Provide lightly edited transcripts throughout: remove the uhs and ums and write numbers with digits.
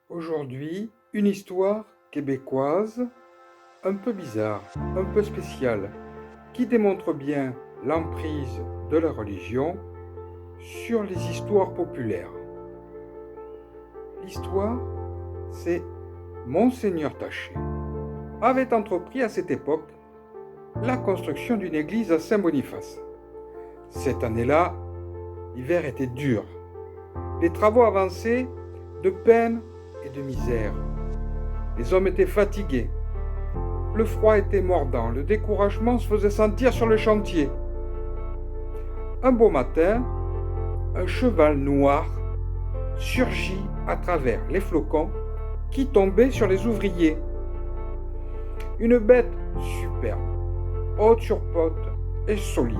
Aujourd'hui, une histoire québécoise un peu bizarre, un peu spéciale, qui démontre bien l'emprise de la religion sur les histoires populaires. L'histoire, c'est Monseigneur Taché avait entrepris à cette époque la construction d'une église à Saint-Boniface. Cette année-là, l'hiver était dur. Les travaux avançaient de peine et de misère. Les hommes étaient fatigués. Le froid était mordant, le découragement se faisait sentir sur le chantier. Un beau matin, un cheval noir surgit à travers les flocons qui tombaient sur les ouvriers. Une bête superbe, haute sur pote et solide,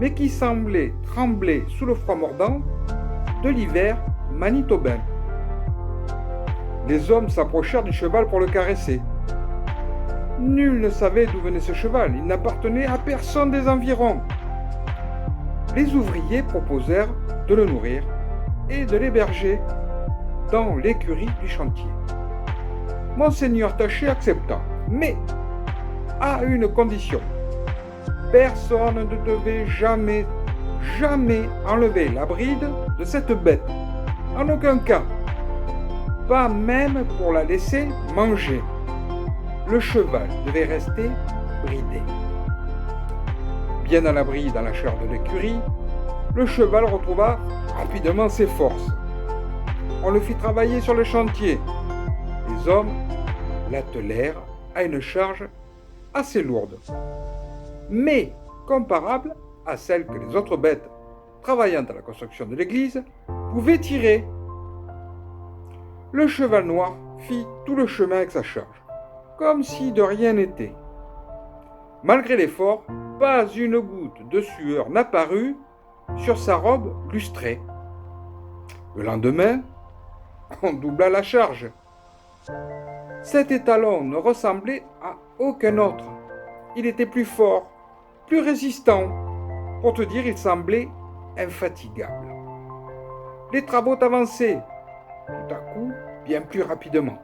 mais qui semblait trembler sous le froid mordant de l'hiver manitobain. Les hommes s'approchèrent du cheval pour le caresser. Nul ne savait d'où venait ce cheval, il n'appartenait à personne des environs. Les ouvriers proposèrent de le nourrir et de l'héberger dans l'écurie du chantier. Monseigneur Taché accepta, mais à une condition. Personne ne devait jamais enlever la bride de cette bête. En aucun cas. Pas même pour la laisser manger. Le cheval devait rester bridé. Bien à l'abri dans la chair de l'écurie, le cheval retrouva rapidement ses forces. On le fit travailler sur le chantier. Les hommes l'attelèrent à une charge assez lourde, mais comparable à celle que les autres bêtes travaillant à la construction de l'église pouvaient tirer. Le cheval noir fit tout le chemin avec sa charge, comme si de rien n'était. Malgré l'effort, pas une goutte de sueur n'apparut sur sa robe lustrée. Le lendemain, on doubla la charge. Cet étalon ne ressemblait à aucun autre. Il était plus fort, plus résistant. Pour te dire, il semblait infatigable. Les travaux avançaient, tout à coup, bien plus rapidement.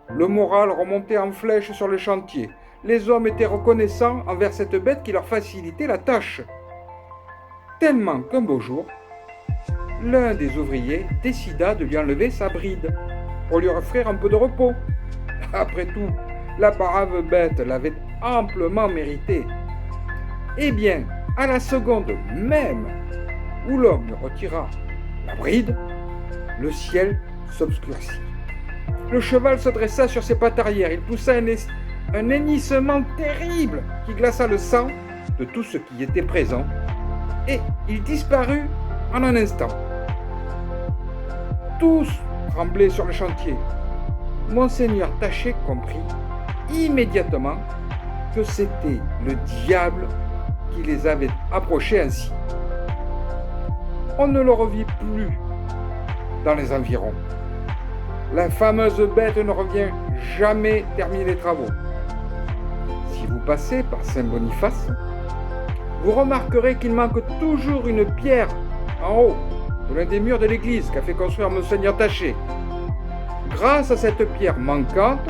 Le moral remontait en flèche sur le chantier. Les hommes étaient reconnaissants envers cette bête qui leur facilitait la tâche. Tellement qu'un beau jour, l'un des ouvriers décida de lui enlever sa bride pour lui offrir un peu de repos. Après tout, la brave bête l'avait amplement mérité. Eh bien, à la seconde même où l'homme lui retira la bride, le ciel s'obscurcit. Le cheval se dressa sur ses pattes arrière. Il poussa un hennissement terrible qui glaça le sang de tous ceux qui étaient présents et il disparut en un instant. Tous tremblaient sur le chantier. Monseigneur Taché comprit immédiatement que c'était le diable qui les avait approchés ainsi. On ne le revit plus dans les environs. La fameuse bête ne revient jamais terminer les travaux. Si vous passez par Saint-Boniface, vous remarquerez qu'il manque toujours une pierre en haut de l'un des murs de l'église qu'a fait construire Monseigneur Taché. Grâce à cette pierre manquante,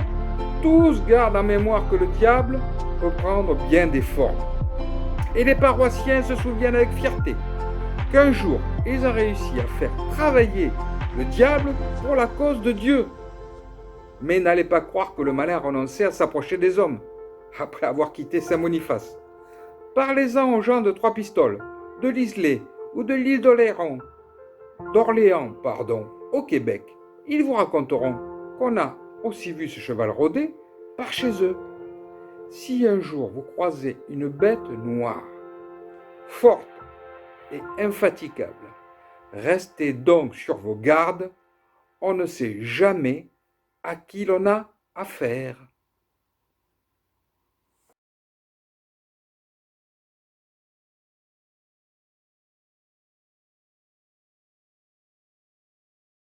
tous gardent en mémoire que le diable peut prendre bien des formes. Et les paroissiens se souviennent avec fierté qu'un jour, ils ont réussi à faire travailler le diable pour la cause de Dieu. Mais n'allez pas croire que le malin renonçait à s'approcher des hommes après avoir quitté Saint-Boniface. Parlez-en aux gens de Trois-Pistoles, de l'Islay ou de l'île d'Orléans, au Québec. Ils vous raconteront qu'on a aussi vu ce cheval rôder par chez eux. Si un jour vous croisez une bête noire, forte et infatigable, restez donc sur vos gardes, on ne sait jamais à qui l'on a affaire.